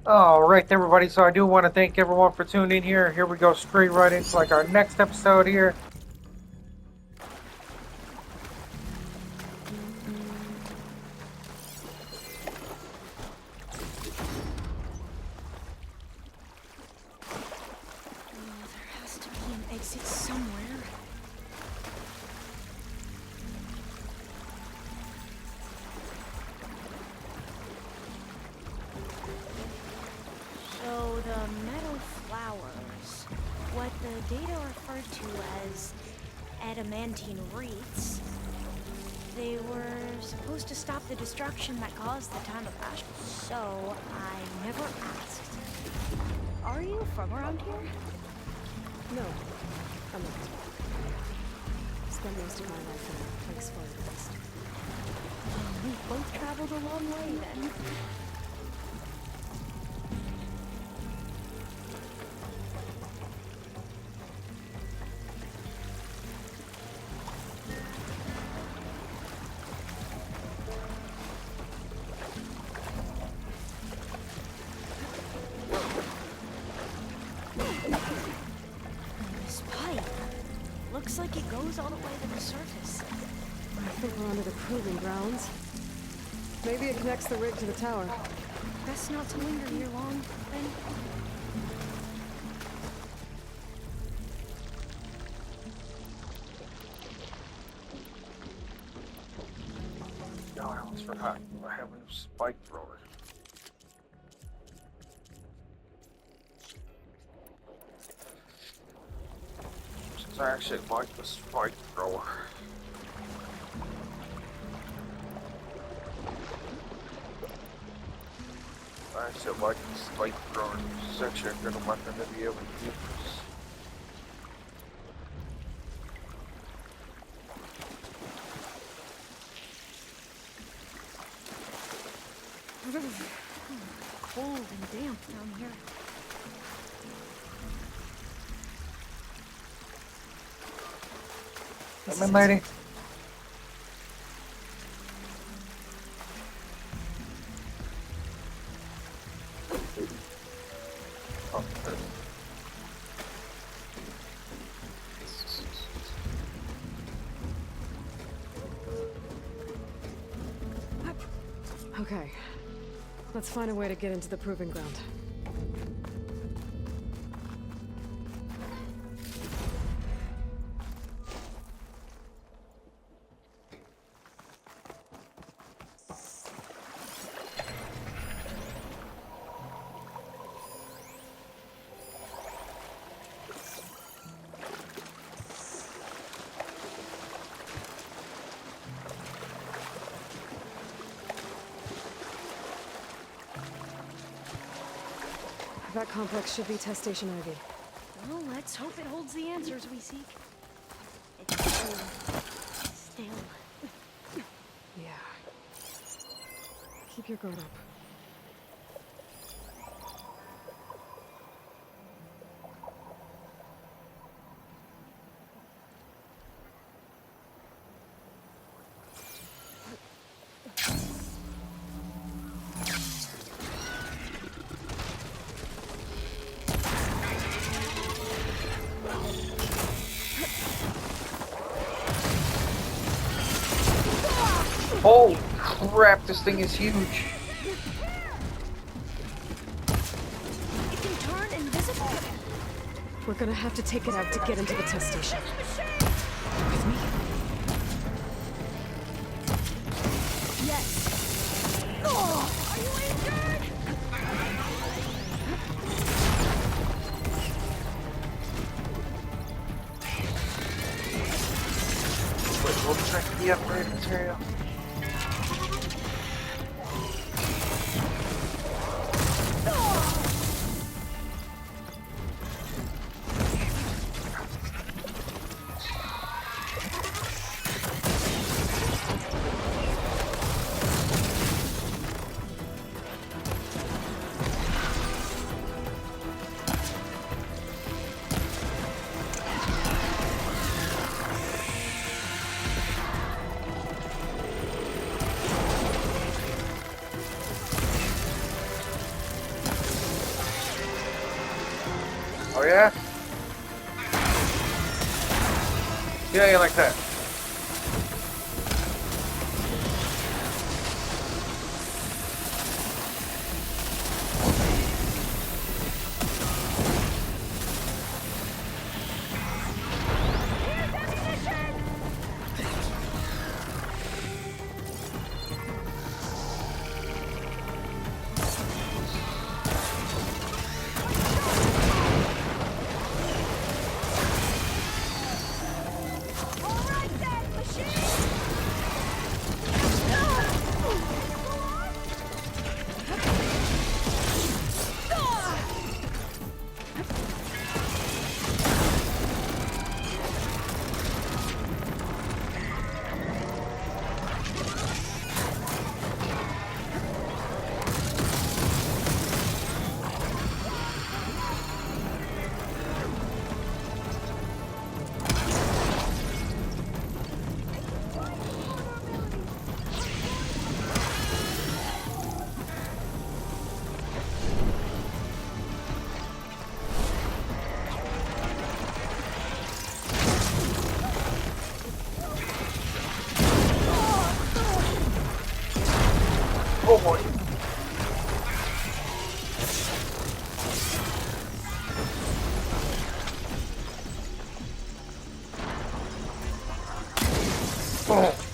All right, everybody. So I do want to thank everyone for tuning in here. Here we go, straight right into like our next episode here. There has to be an exit somewhere. So the metal flowers, what the data referred to as adamantine wreaths, they were supposed to stop the destruction that caused the time of Ash. So I never asked. Are you from around here? No, I'm not. Spent most of my life in a place far west. We both traveled a long way then. This pipe looks like it goes all the way to the surface. I think we're under the proving grounds. Maybe it connects the rig to the tower. Best not to linger here long, then. No, I almost forgot. I have a new spike thrower. Since I actually like the spike thrower. I actually like the spike thrower. It's actually a good weapon to be able to use. Cold and damp down here. Come in, lady. Oh, good. Okay. Let's find a way to get into the proving ground. That complex should be test station Ivy. Well, let's hope it holds the answers we seek. It's cold. Still. Yeah. Keep your guard up. Holy crap, this thing is huge. It can turn invisible? We're gonna have to take it out to get into the test station. With me? Yes. Oh, are you injured? Wait, we'll check the upgrade material. Oh yeah? Yeah, you like that. Oh boy. Oh.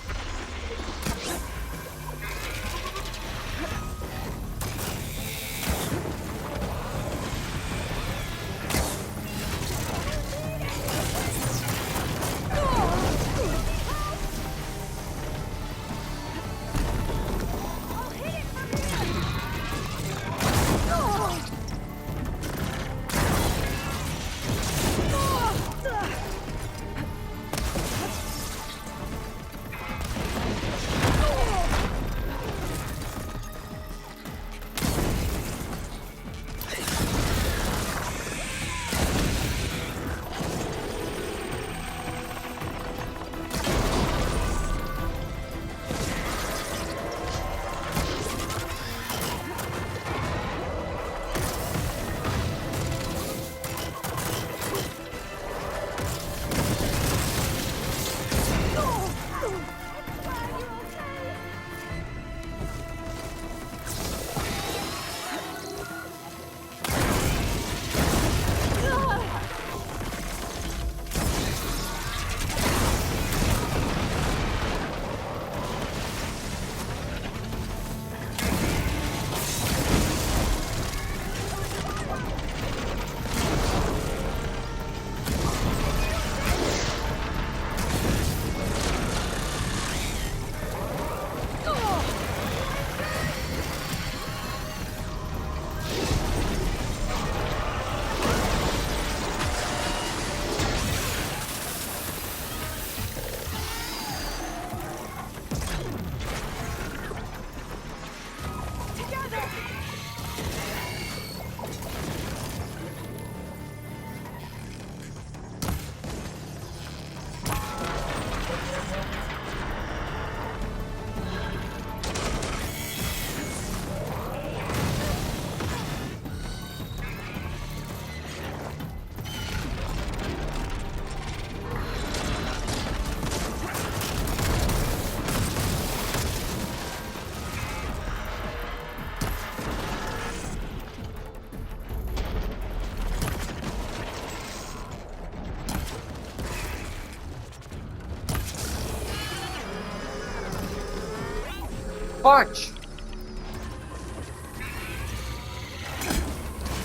Punch!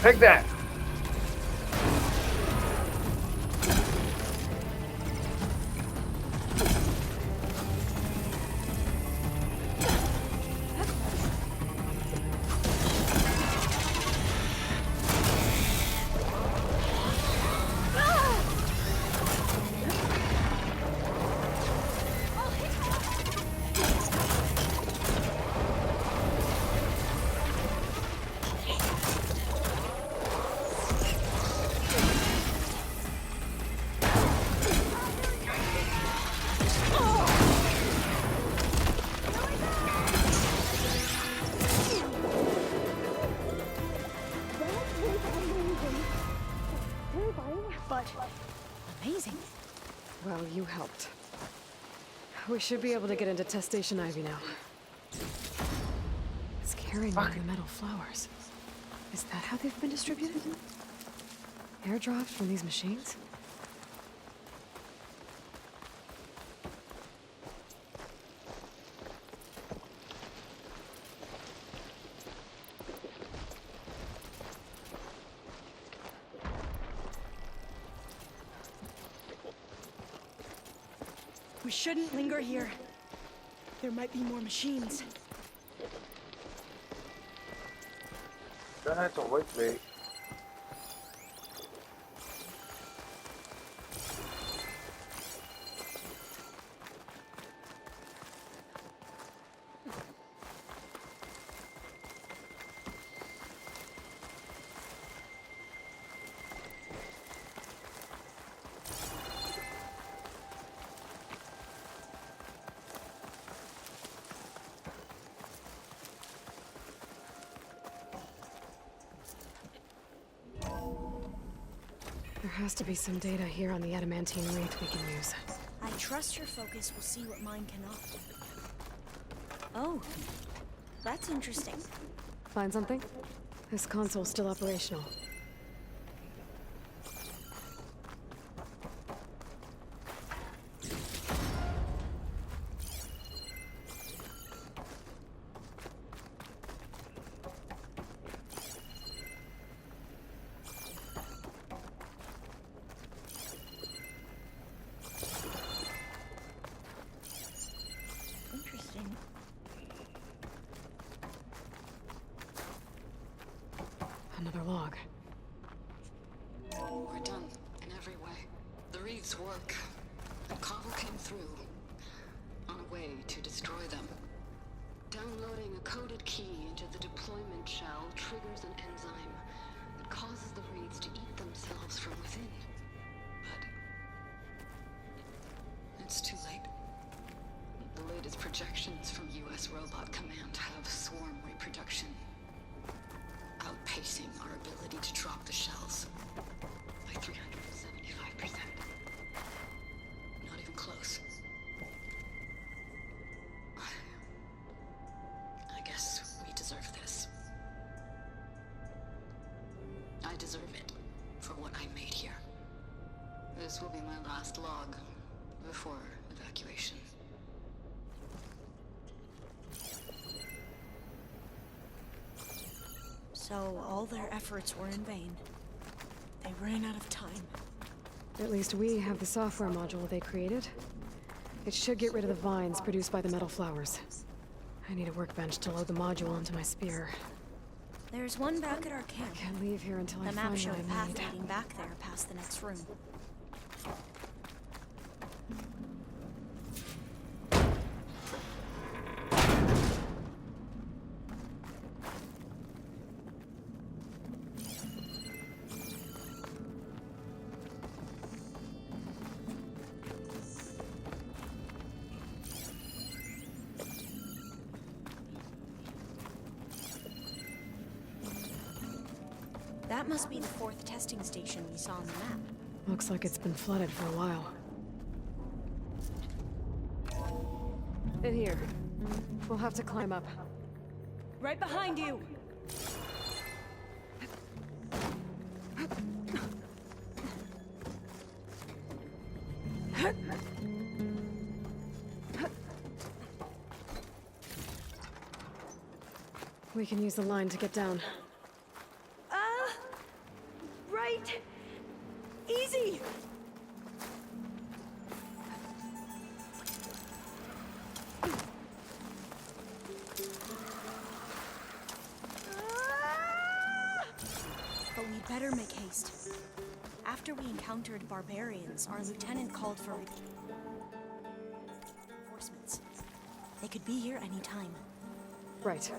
Take that! amazing. Well, you helped. We should be able to get into test station Ivy now. It's carrying one of the metal flowers. Is that how they've been distributed? Airdropped from these machines? We shouldn't linger here. There might be more machines. That's a wait, mate. There has to be some data here on the adamantine wreath we can use. I trust your focus will see what mine cannot. Oh, that's interesting. Find something? This console's still operational. Interesting. Another log. We're done, in every way. The wreaths work. The cobble came through, on a way to destroy them. Downloading a coded key into the deployment shell triggers an enzyme that causes the wreaths to eat themselves from within. But it's too late. The latest projections from U.S. Robot Command have swarm reproduction, outpacing our ability to drop the shells by 375%. Not even close. I guess we deserve this. I deserve it for what I made here. This will be my last log before evacuation. So all their efforts were in vain. They ran out of time. At least we have the software module they created. It should get rid of the vines produced by the metal flowers. I need a workbench to load the module onto my spear. There's one back at our camp. Can't leave here until I The map find showed a what I path need. leading back there past the next room. That must be the 4th testing station we saw on the map. Looks like it's been flooded for a while. In here. We'll have to climb up. Right behind you! We can use the line to get down. Right! Easy! But we'd better make haste. After we encountered barbarians, our lieutenant called for reinforcements. They could be here any time. Right.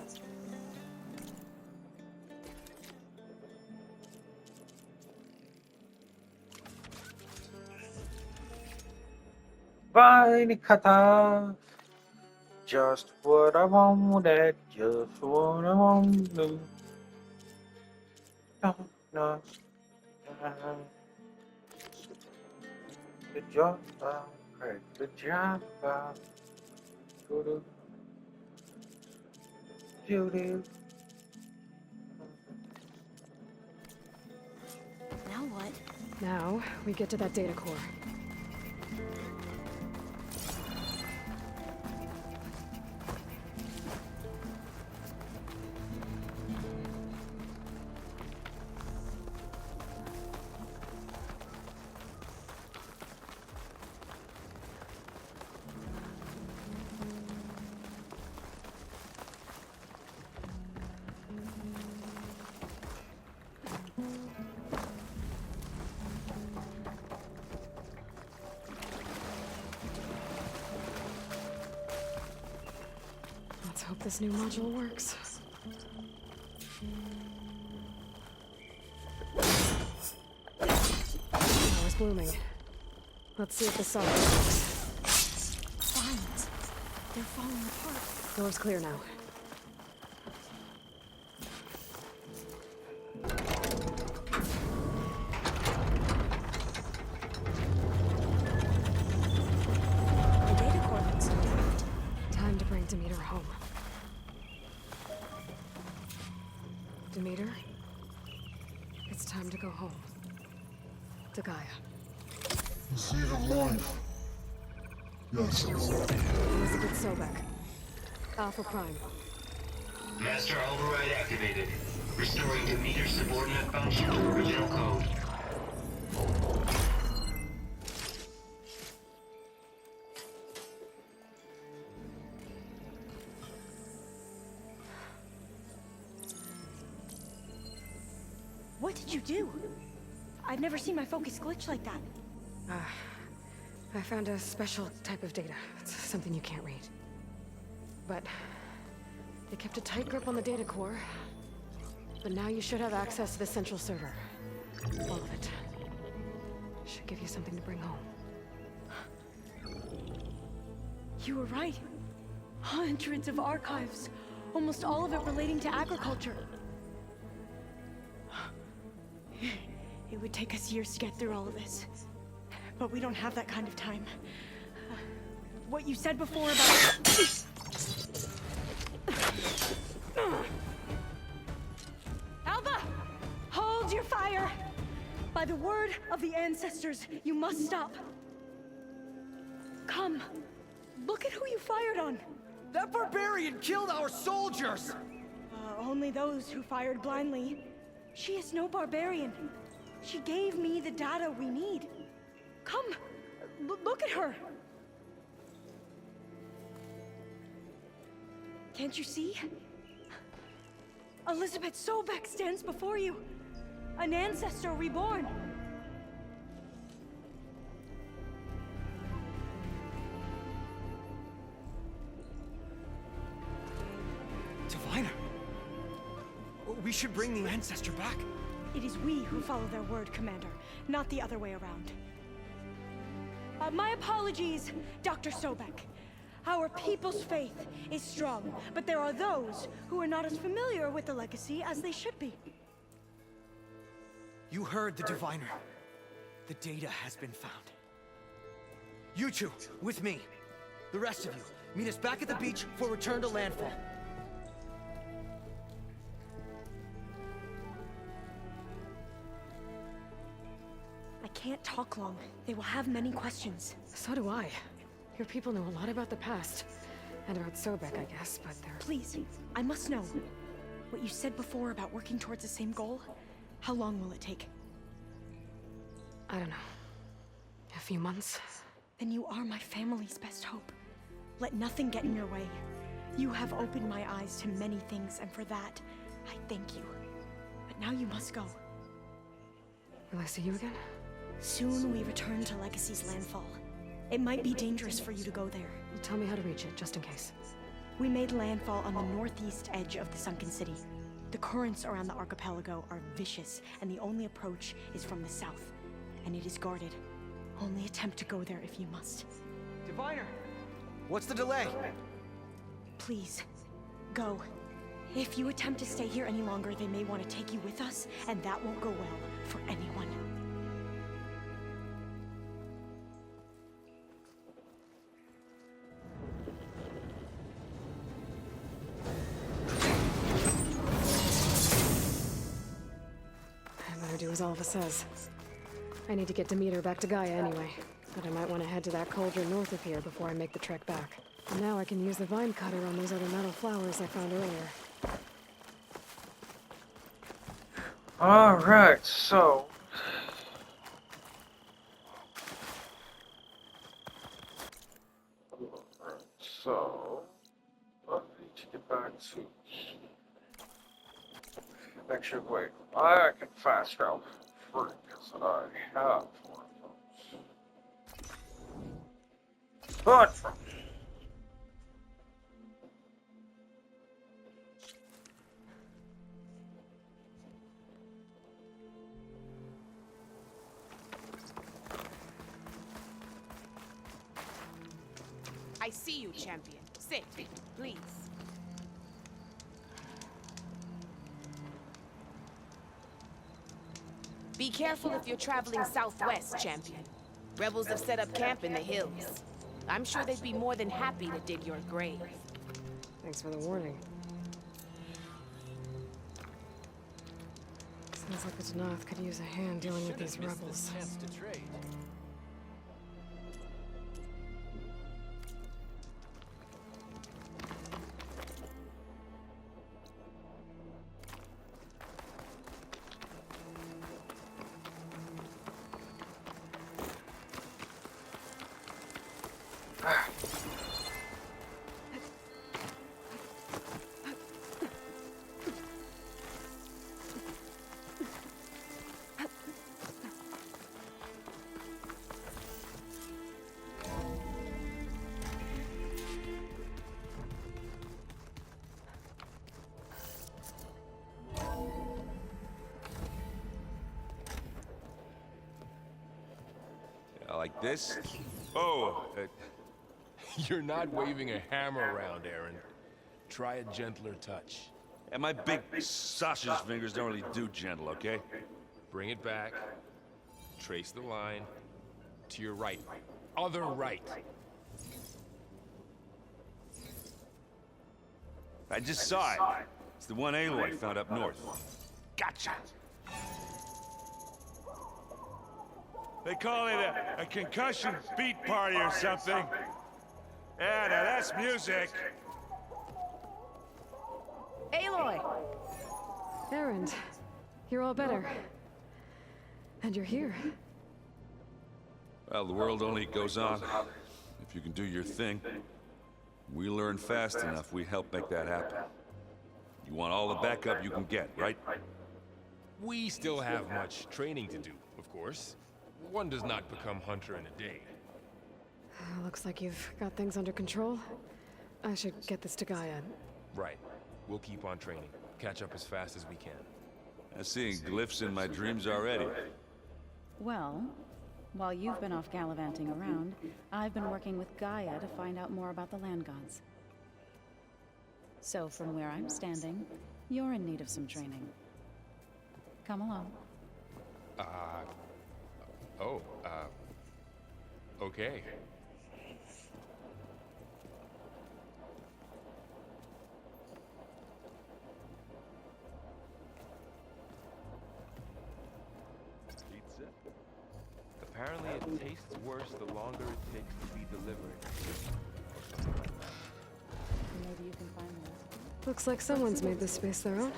Vine cutter. Just what I wanted. Just what I wanted. No, no. Good job, Craig. Good job, Doo-doo. Doo-doo. Now what? Now, we get to that data core. Let's hope this new module works. Power's blooming. Let's see if the software works. Vines. They're falling apart. Door's clear now. The data core looks intact. Time to bring Demeter home. Demeter, it's time to go home. To Gaia. The seed of life. Yes. Elizabeth Sobek. Alpha Prime. Master override activated. Restoring Demeter's subordinate function to original code. What did you do? I've never seen my focus glitch like that. I found a special type of data. It's something you can't read. But they kept a tight grip on the data core. But now you should have access to the central server. All of it. Should give you something to bring home. You were right. Hundreds of archives. Almost all of it relating to agriculture. It would take us years to get through all of this. But we don't have that kind of time. What you said before about... Alva! Hold your fire! By the word of the ancestors, you must stop. Come. Look at who you fired on. That barbarian killed our soldiers! Only those who fired blindly. She is no barbarian. She gave me the data we need. Come, look at her. Can't you see? Elizabeth Sobek stands before you. An ancestor reborn. Diviner! We should bring the ancestor back. It is we who follow their word, Commander, not the other way around. My apologies, Dr. Sobek. Our people's faith is strong, but there are those who are not as familiar with the legacy as they should be. You heard the diviner. The data has been found. You two, with me. The rest of you, meet us back at the beach for return to landfall. I can't talk long. They will have many questions. So do I. Your people know a lot about the past. And about Sobek, I guess, but they're... Please, I must know. What you said before about working towards the same goal, how long will it take? I don't know. A few months? Then you are my family's best hope. Let nothing get in your way. You have opened my eyes to many things, and for that, I thank you. But now you must go. Will I see you again? Soon we return to Legacy's landfall. It might be dangerous for you to go there. Tell me how to reach it, just in case. We made landfall on the northeast edge of the sunken city. The currents around the archipelago are vicious, and the only approach is from the south. And it is guarded. Only attempt to go there if you must. Diviner! What's the delay? Please, go. If you attempt to stay here any longer, they may want to take you with us, and that won't go well for anyone. do as Alva says. I need to get Demeter back to Gaia anyway, but I might want to head to that cauldron north of here before I make the trek back. And now I can use the vine cutter on those other metal flowers I found earlier. Alright, so... I need to get back to... Actually, wait. I can fast travel for free, because I have one of those. But from... I see you, champion. Sit, please. Be careful if you're traveling southwest, champion. Rebels have set up camp in the hills. I'm sure they'd be more than happy to dig your grave. Thanks for the warning. Sounds like the Danath could use a hand dealing with these rebels. Like this? Oh, you're not waving a hammer around, Aaron. Try a gentler touch. And my big sausage fingers don't really do gentle, okay? Bring it back. Trace the line. To your right. Other right. I just saw it. It's the one Aloy found up north. Gotcha! They call it a concussion beat party or something. Yeah, now that's music. Aloy! Aaron, you're all better. And you're here. Well, the world only goes on if you can do your thing. We learn fast enough, we help make that happen. You want all the backup you can get, right? We still have much training to do, of course. One does not become hunter in a day. Looks like you've got things under control. I should get this to Gaia. Right. We'll keep on training. Catch up as fast as we can. I'm seeing glyphs in my dreams already. Well, while you've been off gallivanting around, I've been working with Gaia to find out more about the land gods. So from where I'm standing, you're in need of some training. Come along. Okay. Apparently it tastes worse the longer it takes to be delivered. Maybe you can find them. Looks like someone's made this space their own.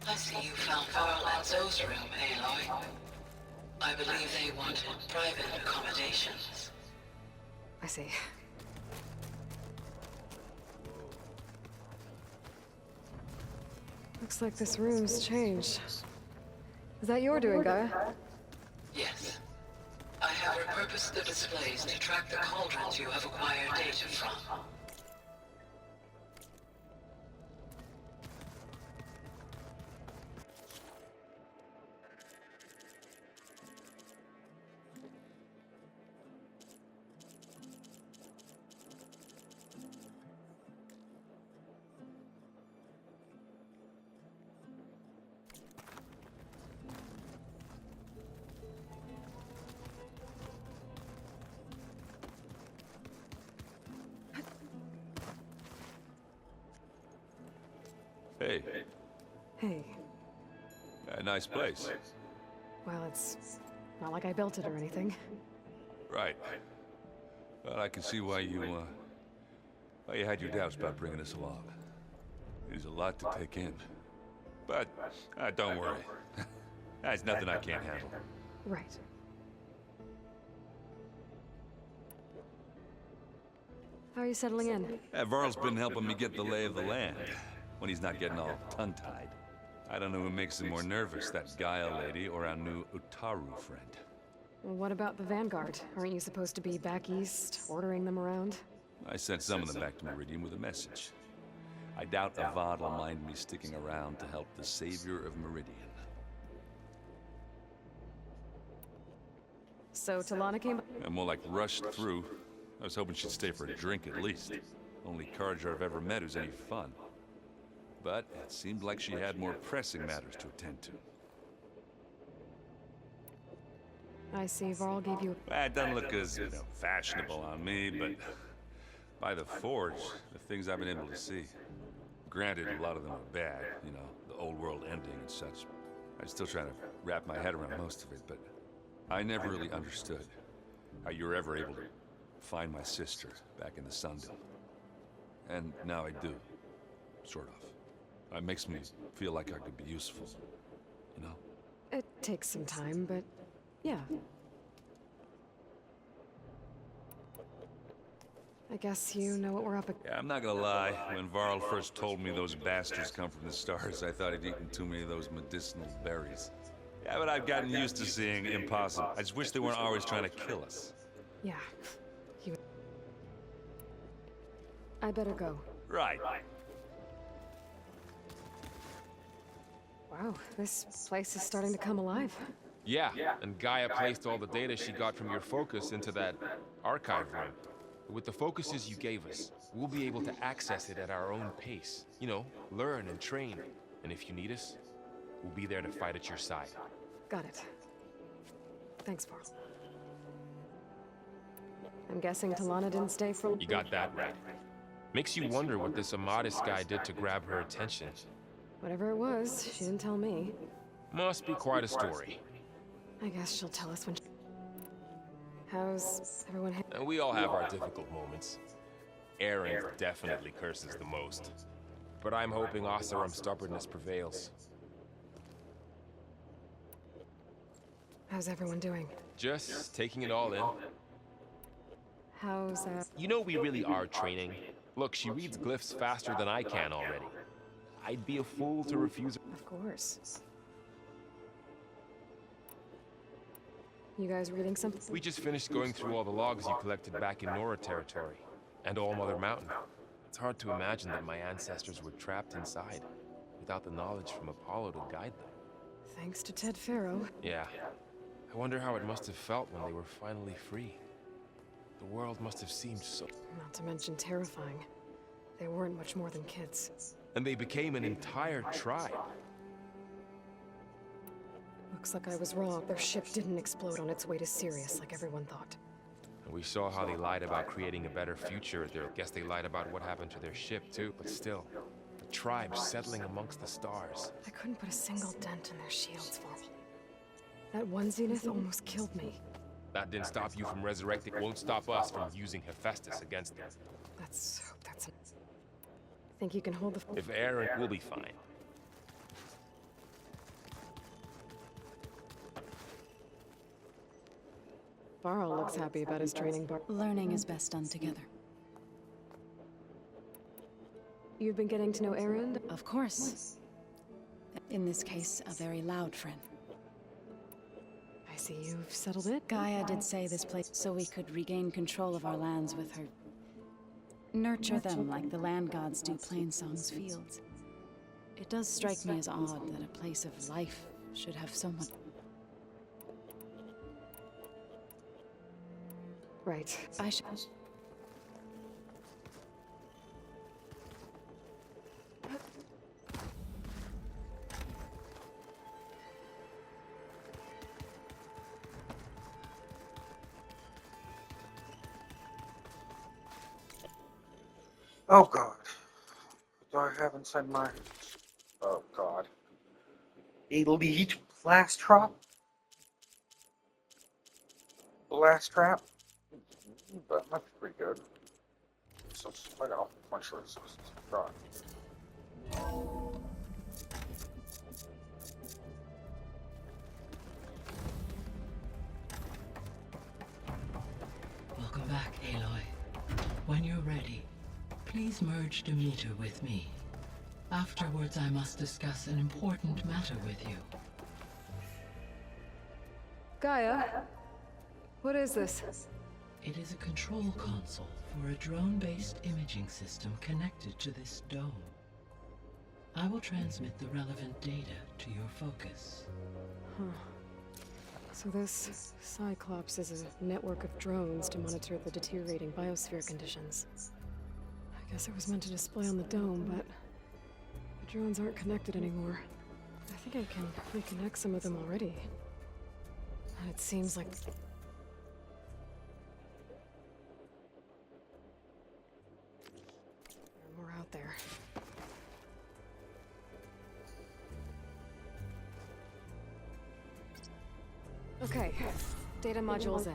I see you found Farland's room, Aloy. I believe they wanted private accommodations. I see. Looks like this room's changed. Is that your doing, Gaia? Yes. I have repurposed the displays to track the cauldrons you have acquired data from. Hey. Hey. A nice place. Well, it's not like I built it or anything. Right. Well, I can see why you had your doubts about bringing us along. There's a lot to take in. But, don't worry. There's nothing I can't handle. Right. How are you settling in? Varl's been helping me get the lay of the land, when he's not getting all tongue-tied. I don't know who makes him more nervous, that Gaia lady or our new Utaru friend. Well, what about the Vanguard? Aren't you supposed to be back east, ordering them around? I sent some of them back to Meridian with a message. I doubt Avad will mind me sticking around to help the savior of Meridian. So Talana came... I'm more like rushed through. I was hoping she'd stay for a drink at least. Only Carja I've ever met who's any fun. But it seemed like she had more pressing matters to attend to. I see Varl gave you... Well, it doesn't look as, fashionable on me, but by the Forge, the things I've been able to see. Granted, a lot of them are bad, the old world ending and such. I'm still trying to wrap my head around most of it, but I never really understood how you were ever able to find my sister back in the Sundom. And now I do, sort of. It makes me feel like I could be useful, It takes some time, but yeah. I guess you know what we're up against. Yeah, I'm not gonna lie. When Varl first told me those bastards come from the stars, I thought he'd eaten too many of those medicinal berries. Yeah, but I've gotten used to seeing impossible. I just wish they weren't always trying to kill us. Yeah. I better go. Right. Wow, this place is starting to come alive. Yeah, and Gaia placed all the data she got from your focus into that archive room. With the focuses you gave us, we'll be able to access it at our own pace. Learn and train. And if you need us, we'll be there to fight at your side. Got it. Thanks, Varl. I'm guessing Talana didn't stay for... You got that right. Makes you wonder what this Amadis guy did to grab her attention. Whatever it was, she didn't tell me. Must be quite a story. I guess she'll tell us when she... How's everyone... And we all have our difficult moments. Aaron definitely curses the most. But I'm hoping Oseram's stubbornness prevails. How's everyone doing? Just taking it all in. How's we really are training. Look, she reads glyphs faster than I can already. I'd be a fool to refuse her. Of course. You guys reading something? We just finished going through all the logs you collected back in Nora territory. And All Mother Mountain. It's hard to imagine that my ancestors were trapped inside, without the knowledge from Apollo to guide them. Thanks to Ted Faro. Yeah. I wonder how it must have felt when they were finally free. The world must have seemed so... Not to mention terrifying. They weren't much more than kids. And they became an entire tribe. Looks like I was wrong. Their ship didn't explode on its way to Sirius like everyone thought. And we saw how they lied about creating a better future. I guess they lied about what happened to their ship too. But still, a tribe settling amongst the stars. I couldn't put a single dent in their shields, Varl. That one Zenith almost killed me. That didn't stop you from resurrecting. It won't stop us from using Hephaestus against them. Let's hope that's... Think you can hold the... If Aaron, we'll be fine. Varl looks happy about his training bar. Learning is best done together. You've been getting to know Aaron? Of course. In this case, a very loud friend. I see you've settled it. Gaia did say this place so we could regain control of our lands with her. Nurture them like the land gods do Plainsong's fields. It does strike me as odd that a place of life should have so much... Right. I should... Oh God. Do I have inside my... Oh God. Elite blast drop? blast trap, but might be pretty good. So I know, I'm sure it's right. Welcome back, Aloy. When you're ready, please merge Demeter with me. Afterwards, I must discuss an important matter with you. Gaia, what is this? It is a control console for a drone-based imaging system connected to this dome. I will transmit the relevant data to your focus. Huh. So this Cyclops is a network of drones to monitor the deteriorating biosphere conditions. I guess it was meant to display on the dome, but the drones aren't connected anymore. I think I can reconnect some of them already. And it seems like... There are more out there. Okay, data modules in.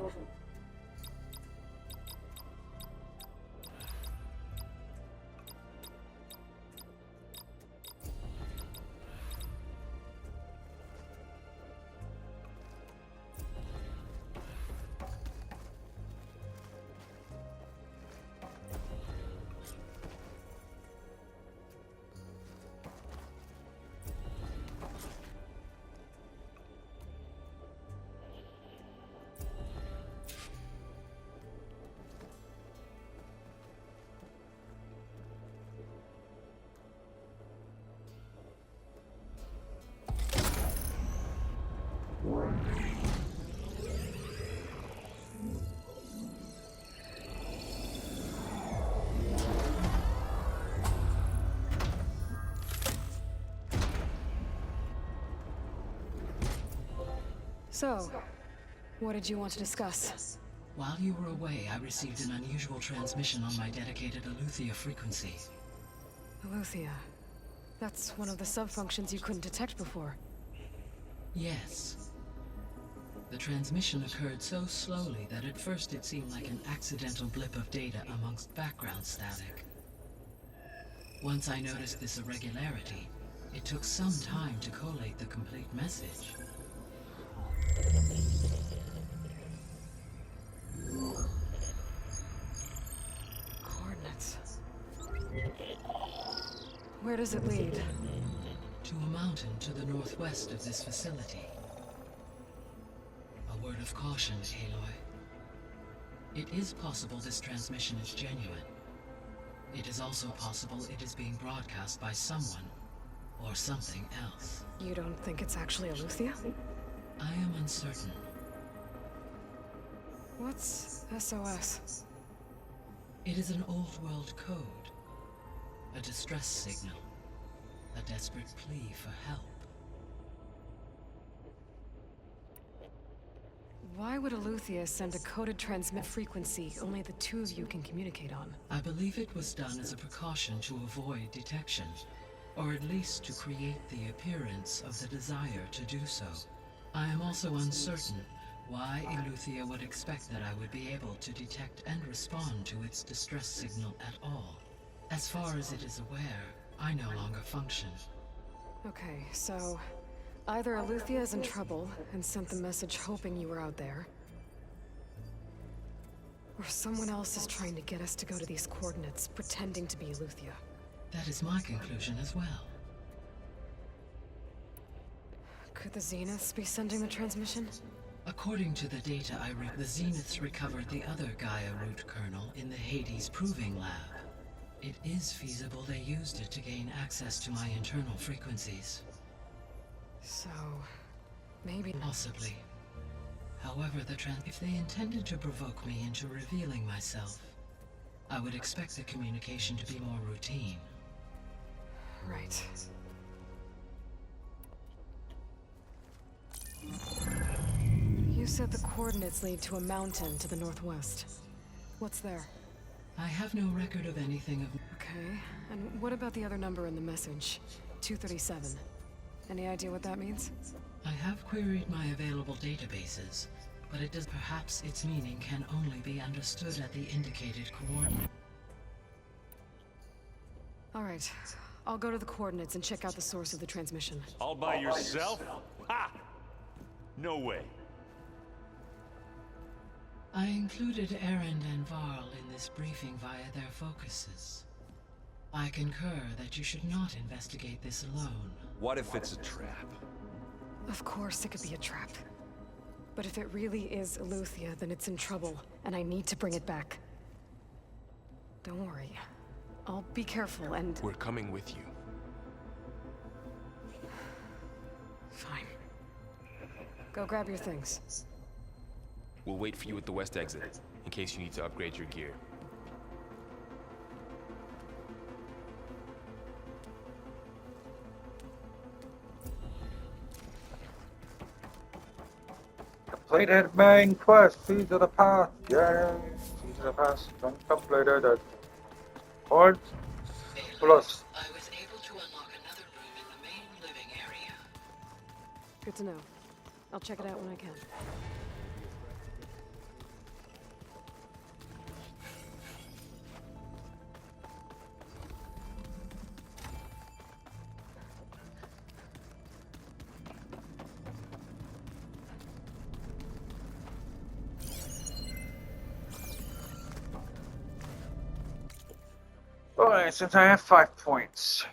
So, what did you want to discuss? While you were away, I received an unusual transmission on my dedicated Aletheia frequency. Aletheia. That's one of the sub-functions you couldn't detect before. Yes. The transmission occurred so slowly that at first it seemed like an accidental blip of data amongst background static. Once I noticed this irregularity, it took some time to collate the complete message. Coordinates. Where does it lead? To a mountain to the northwest of this facility. A word of caution, Aloy. It is possible this transmission is genuine. It is also possible it is being broadcast by someone or something else. You don't think it's actually Aletheia? I am uncertain. What's SOS? It is an old world code. A distress signal. A desperate plea for help. Why would Aletheia send a coded transmit frequency only the two of you can communicate on? I believe it was done as a precaution to avoid detection, or at least to create the appearance of the desire to do so. I am also uncertain why Aletheia would expect that I would be able to detect and respond to its distress signal at all. As far as it is aware, I no longer function. Okay, so either Aletheia is in trouble and sent the message hoping you were out there, or someone else is trying to get us to go to these coordinates, pretending to be Aletheia. That is my conclusion as well. Could the Zeniths be sending the transmission? According to the data I read, the Zeniths recovered the other Gaia root kernel in the Hades Proving Lab. It is feasible they used it to gain access to my internal frequencies. So, maybe... Possibly. However, if they intended to provoke me into revealing myself, I would expect the communication to be more routine. Right. You said the coordinates lead to a mountain to the northwest. What's there? I have no record of anything of... Okay, and what about the other number in the message? 237. Any idea what that means? I have queried my available databases, but it does. Perhaps its meaning can only be understood at the indicated coordinate. All right. I'll go to the coordinates and check out the source of the transmission. All by yourself? Ha! No way. I included Erend and Varl in this briefing via their focuses. I concur that you should not investigate this alone. What if it's a trap? Of course it could be a trap. But if it really is Eleuthia, then it's in trouble, and I need to bring it back. Don't worry. I'll be careful and... We're coming with you. Fine. Go grab your things. We'll wait for you at the west exit, in case you need to upgrade your gear. Completed main quest, Feed to the path. Yay! Feed to the path. Completed it. Point plus. I was able to unlock another room in the main living area. Good to know. I'll check it out when I can. Alright, since I have 5 points.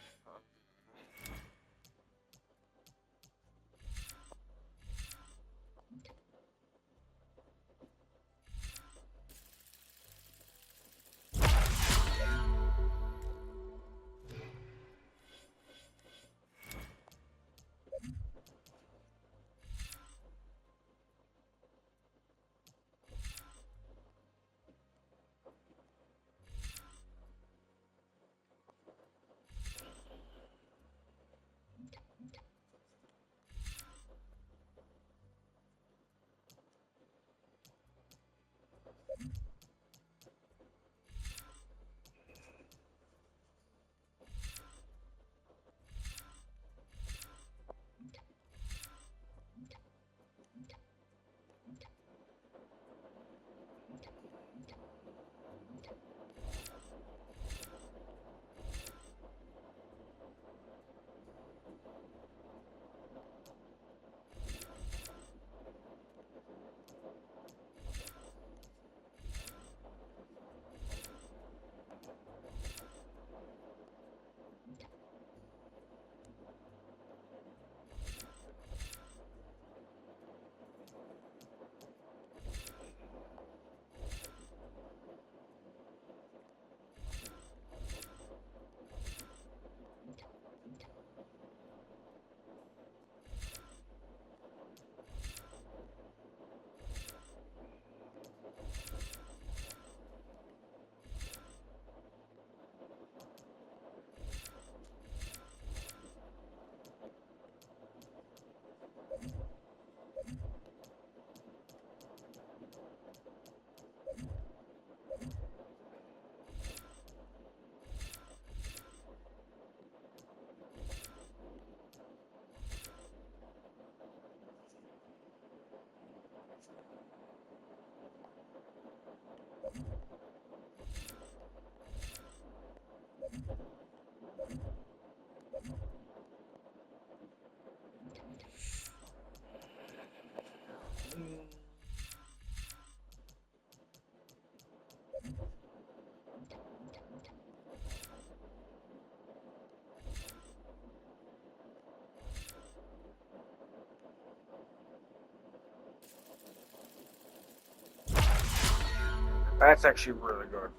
That's actually really good.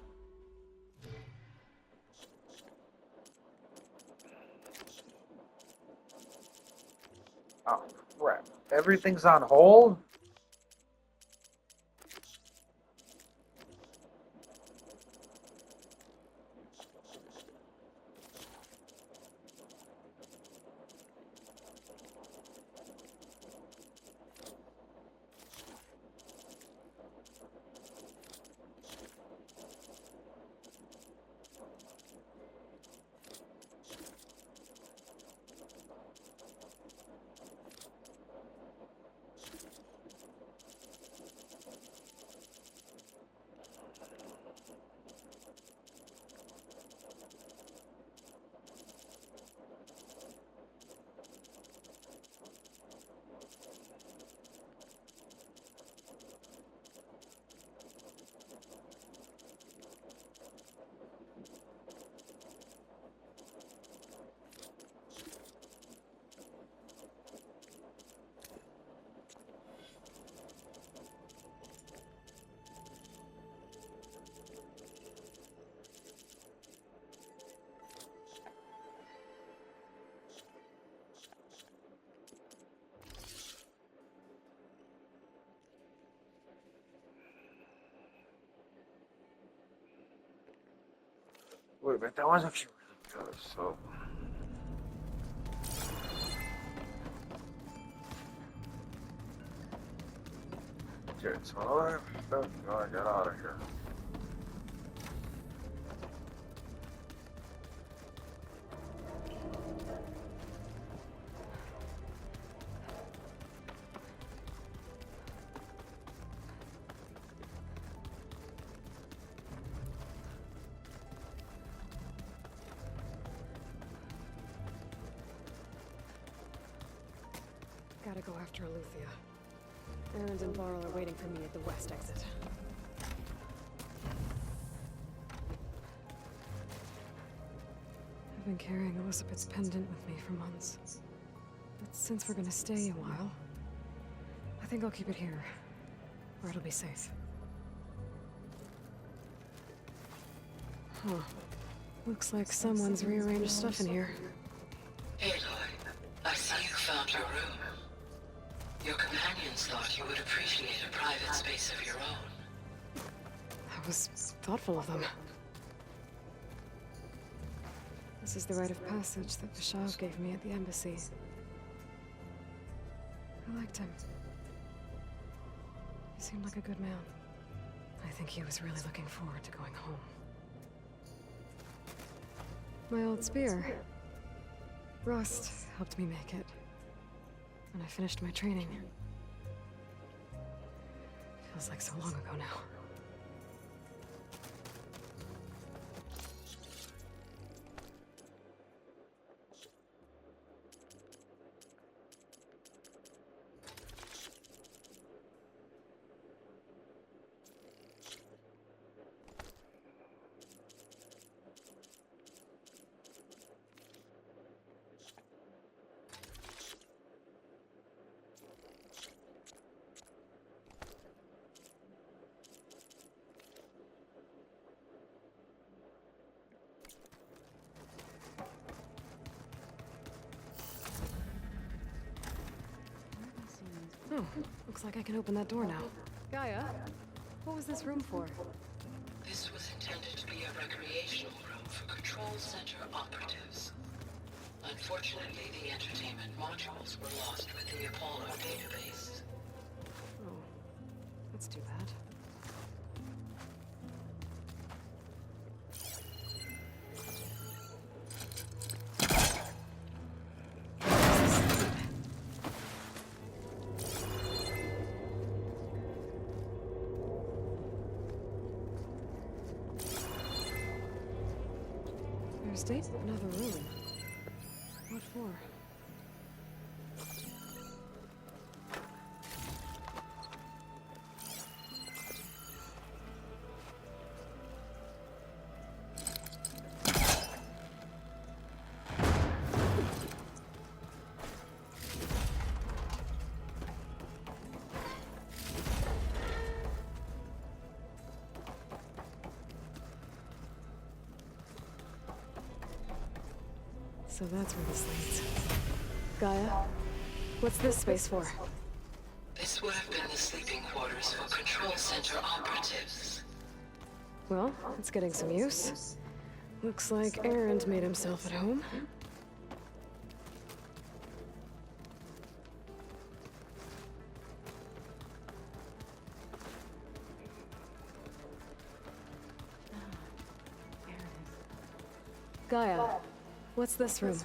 Oh, crap. Everything's on hold? Wait, but that was actually really good, so... Okay, so I gotta get out of here. Gotta go after Eluthia. Erend and Varl are waiting for me at the west exit. I've been carrying Elizabeth's pendant with me for months. But since we're gonna stay a while, I think I'll keep it here, where it'll be safe. Huh. Looks like someone's rearranged stuff in here. Aloy, I see you found your room. Your companions thought you would appreciate a private space of your own. That was thoughtful of them. This is the rite of passage that Vishav gave me at the embassy. I liked him. He seemed like a good man. I think he was really looking forward to going home. My old spear. Rust helped me make it. When I finished my training. Feels like so long ago now. Oh, looks like I can open that door now. Gaia, what was this room for? This was intended to be a recreational room for Control Center operatives. Unfortunately, the entertainment modules were lost with the Apollo database. Oh, that's too bad. There's another room. What for? So that's where this leads. Gaia, what's this space for? This would have been the sleeping quarters for Control Center operatives. Well, it's getting some use. Looks like Erend made himself at home. Gaia, what's this room?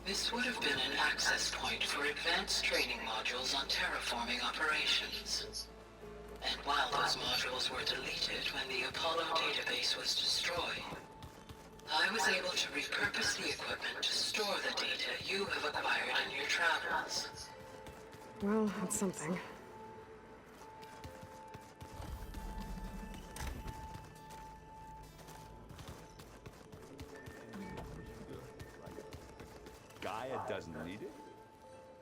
This would have been an access point for advanced training modules on terraforming operations. And while those modules were deleted when the Apollo database was destroyed, I was able to repurpose the equipment to store the data you have acquired in your travels. Well, that's something. Gaia doesn't need it?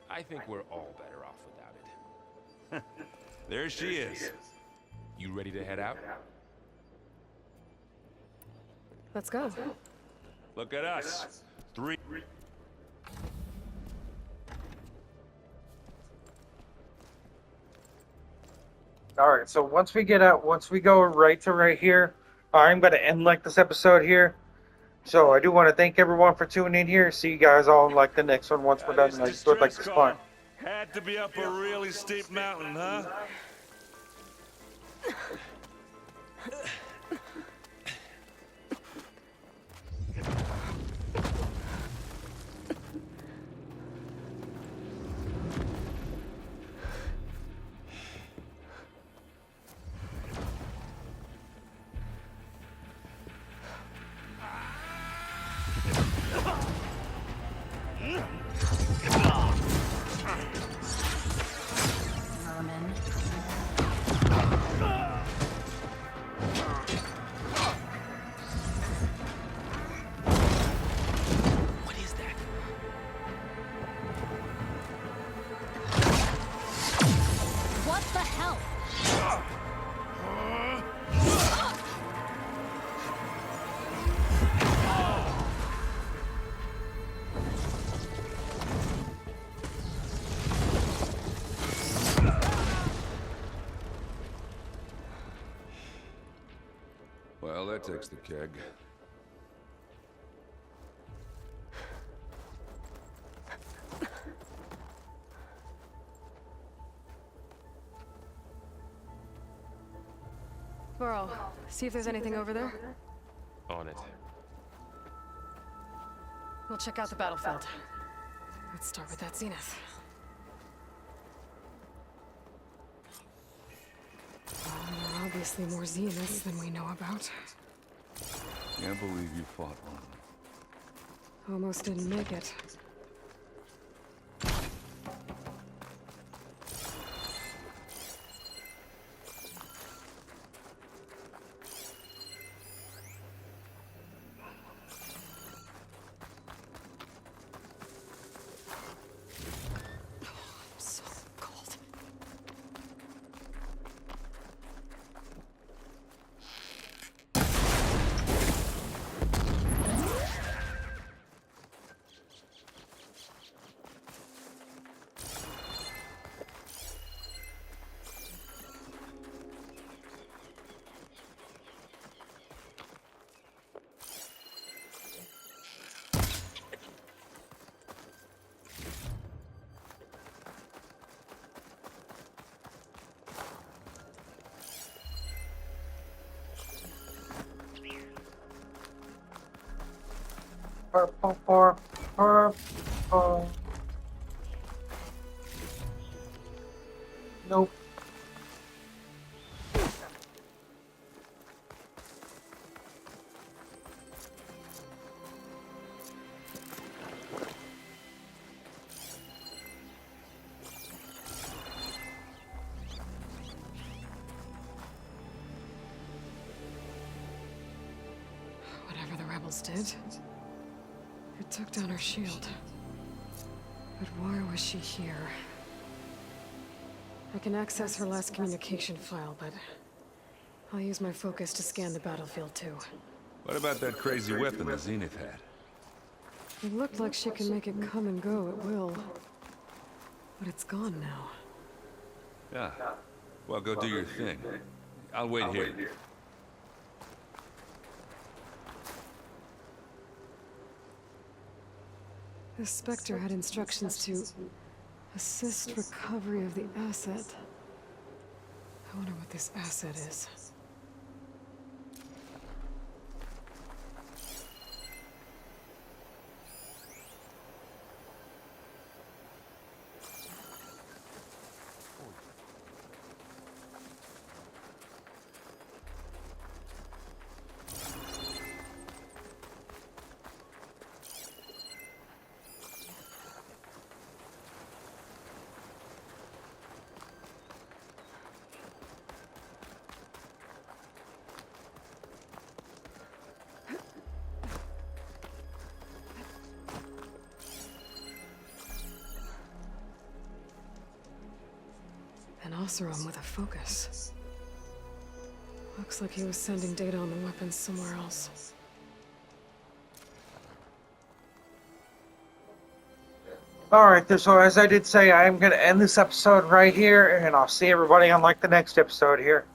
I think we're all better off without it. There she is. You ready to head out? Let's go. Look at us. 3. Alright, so once we get out, once we go right to right here, I'm going to end like this episode here. So I do want to thank everyone for tuning in here. See you guys all in like the next one once we're done. This I just would like distress this call fun. had to be up a really steep mountain, huh? What the hell? Well, that takes the keg. Burrow, see if there's anything over there. On it. We'll check out the battlefield. Let's start with that zenith. Obviously more zeniths than we know about. Can't believe you fought one. Almost didn't make it. Nope. Whatever the rebels did, it took down her shield. But why was she here? I can access her last communication file, but I'll use my focus to scan the battlefield too. What about that crazy weapon the Zenith had? It looked like she can make it come and go at will. But it's gone now. Yeah. Well, go do your thing. I'll wait here. The Spectre had instructions to assist recovery of the asset. I wonder what this asset is. An Oseram with a focus. Looks like he was sending data on the weapons somewhere else. Alright, so as I did say, I am going to end this episode right here, and I'll see everybody on like the next episode here.